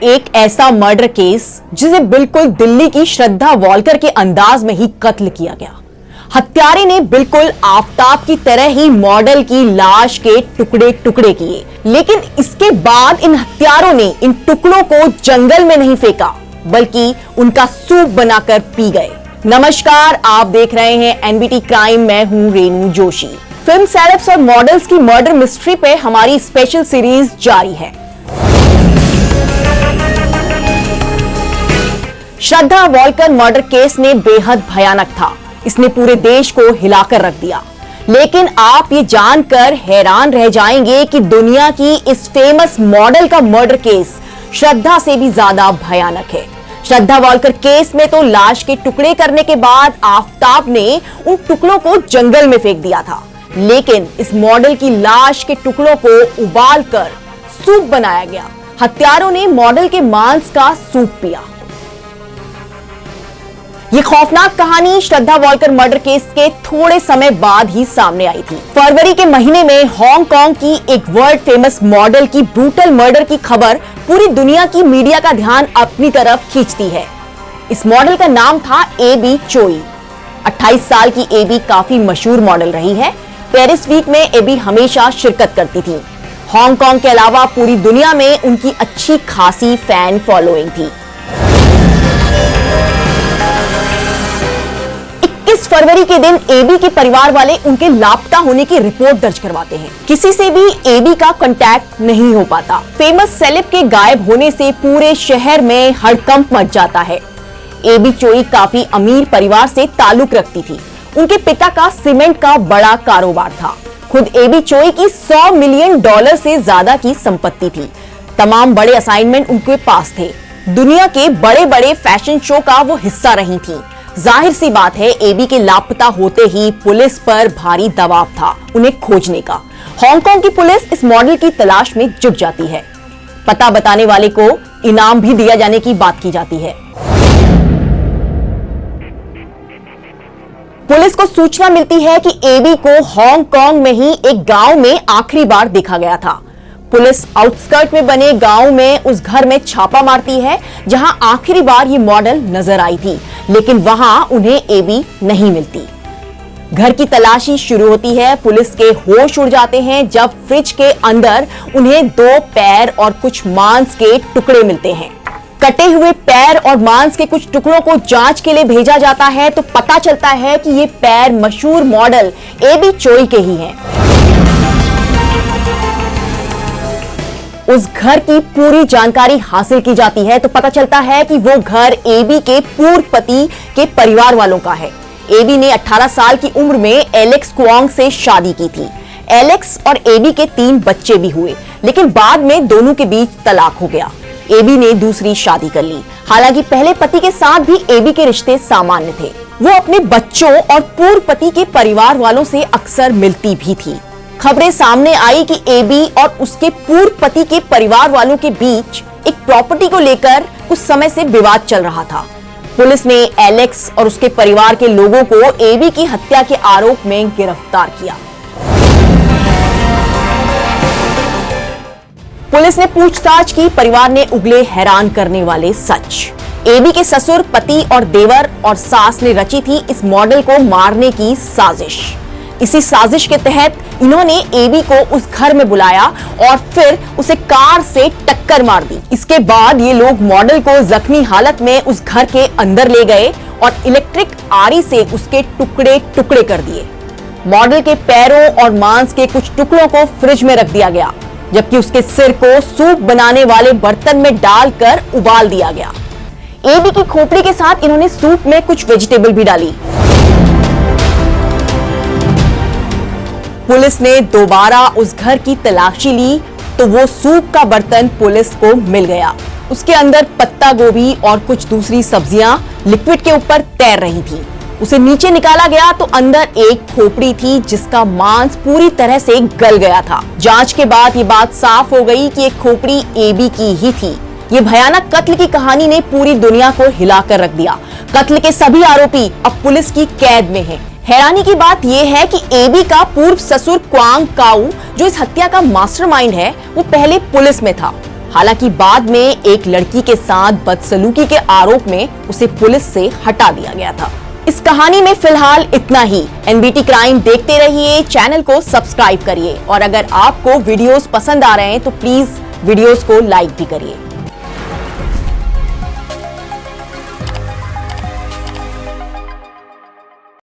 एक ऐसा murder case जिसे बिल्कुल दिल्ली की श्रद्धा वॉलकर के अंदाज में ही कत्ल किया गया। हत्यारे ने बिल्कुल आफताब की तरह ही मॉडल की लाश के टुकड़े टुकड़े किए, लेकिन इसके बाद इन हत्यारों ने इन टुकड़ों को जंगल में नहीं फेंका बल्कि उनका सूप बनाकर पी गए। नमस्कार, आप देख रहे हैं एनबीटी क्राइम। मैं हूं रेनू जोशी। फिल्म सेलेब्स और मॉडल्स की मर्डर मिस्ट्री पे हमारी स्पेशल सीरीज जारी है। श्रद्धा वॉलकर मर्डर केस ने बेहद भयानक था। इसने पूरे देश को हिलाकर रख दिया। लेकिन आप ये जानकर हैरान रह जाएंगे कि दुनिया की इस फेमस मॉडल का मर्डर केस श्रद्धा से भी ज्यादा भयानक है। श्रद्धा वॉलकर केस में तो लाश के टुकड़े करने के बाद आफताब ने उन टुकड़ों को जंगल में फेंक दिया था, लेकिन इस मॉडल की लाश के टुकड़ों को उबालकर सूप बनाया गया। हत्यारों ने मॉडल के मांस का सूप पिया। ये खौफनाक कहानी श्रद्धा वॉलकर मर्डर केस के थोड़े समय बाद ही सामने आई थी। फरवरी के महीने में हांगकांग की एक वर्ल्ड फेमस मॉडल की ब्रूटल मर्डर की खबर पूरी दुनिया की मीडिया का ध्यान अपनी तरफ खींचती है। इस मॉडल का नाम था एबी चोई। 28 साल की एबी काफी मशहूर मॉडल रही है। पेरिस वीक में एबी हमेशा शिरकत करती थी। हांगकांग के अलावा पूरी दुनिया में उनकी अच्छी खासी फैन फॉलोइंग थी। 21 फरवरी के दिन एबी के परिवार वाले उनके लापता होने की रिपोर्ट दर्ज करवाते हैं। किसी से भी एबी का कांटेक्ट नहीं हो पाता। फेमस सेलेब के गायब होने से पूरे शहर में हड़कंप मच जाता है। एबी चोई काफी अमीर परिवार से ताल्लुक रखती थी। उनके पिता का सीमेंट का बड़ा कारोबार था। खुद एबी चोई की $100 मिलियन से ज्यादा की संपत्ति थी। तमाम बड़े असाइनमेंट उनके पास थे। दुनिया के बड़े बड़े फैशन शो का वो हिस्सा रही थी। जाहिर सी बात है, एबी के लापता होते ही पुलिस पर भारी दबाव था उन्हें खोजने का। हांगकांग की पुलिस इस मॉडल की तलाश में जुट जाती है। पता बताने वाले को इनाम भी दिया जाने की बात की जाती है। पुलिस को सूचना मिलती है कि एबी को हांगकांग में ही एक गांव में आखिरी बार देखा गया था। पुलिस आउटस्कर्ट में बने गांव में उस घर में छापा मारती है जहां आखिरी बार ये मॉडल नजर आई थी, लेकिन वहां उन्हें एबी नहीं मिलती। घर की तलाशी शुरू होती है। पुलिस के होश उड़ जाते हैं जब फ्रिज के अंदर उन्हें 2 पैर और कुछ मांस के टुकड़े मिलते हैं। कटे हुए पैर और मांस के कुछ टुकड़ों को जांच के लिए भेजा जाता है तो पता चलता है कि ये पैर मशहूर मॉडल एबी चोई के ही हैं। उस घर की पूरी जानकारी हासिल की जाती है तो पता चलता है कि वो घर एबी के पूर्व पति के परिवार वालों का है। एबी ने 18 साल की उम्र में एलेक्स क्वांग से शादी की थी। एलेक्स और एबी के 3 बच्चे भी हुए, लेकिन बाद में दोनों के बीच तलाक हो गया। एबी ने दूसरी शादी कर ली। हालांकि पहले पति के साथ भी एबी के रिश्ते सामान्य थे। वो अपने बच्चों और पूर्व पति के परिवार वालों से अक्सर मिलती भी थी। खबरें सामने आई कि एबी और उसके पूर्व पति के परिवार वालों के बीच एक प्रॉपर्टी को लेकर कुछ समय से विवाद चल रहा था। पुलिस ने एलेक्स और उसके परिवार के लोगों को एबी की हत्या के आरोप में गिरफ्तार किया। पुलिस ने पूछताछ की। परिवार ने उगले हैरान करने वाले सच। एबी के ससुर, पति और देवर और सास ने रची थी इस मॉडल को मारने की साजिश। इसी साजिश के तहत इन्होंने एबी को उस घर में बुलाया और फिर उसे कार से टक्कर मार दी। इसके बाद ये लोग मॉडल को जख्मी हालत में उस घर के अंदर ले गए और इलेक्ट्रिक आरी से उसके टुकड़े टुकड़े कर दिए। मॉडल के पैरों और मांस के कुछ टुकड़ों को फ्रिज में रख दिया गया, जबकि उसके सिर को सूप बनाने वाले बर्तन में डालकर उबाल दिया गया। एबी की खोपड़ी के साथ इन्होंने सूप में कुछ वेजिटेबल भी डाली। पुलिस ने दोबारा उस घर की तलाशी ली तो वो सूप का बर्तन पुलिस को मिल गया। उसके अंदर पत्ता गोभी और कुछ दूसरी सब्जियां लिक्विड के ऊपर तैर रही थी। उसे नीचे निकाला गया तो अंदर एक खोपड़ी थी जिसका मांस पूरी तरह से गल गया था। जांच के बाद ये बात साफ हो गई कि ये खोपड़ी एबी की ही थी। ये भयानक कत्ल की कहानी ने पूरी दुनिया को हिलाकर रख दिया। कत्ल के सभी आरोपी अब पुलिस की कैद में हैं। हैरानी की बात यह है कि एबी का पूर्व ससुर क्वांग काऊ, जो इस हत्या का मास्टरमाइंड है, वो पहले पुलिस में था। हालांकि बाद में एक लड़की के साथ बदसलूकी के आरोप में उसे पुलिस से हटा दिया गया था। इस कहानी में फिलहाल इतना ही। एनबीटी क्राइम देखते रहिए, चैनल को सब्सक्राइब करिए और अगर आपको वीडियोस पसंद आ रहे हैं तो प्लीज वीडियोस को लाइक भी करिए।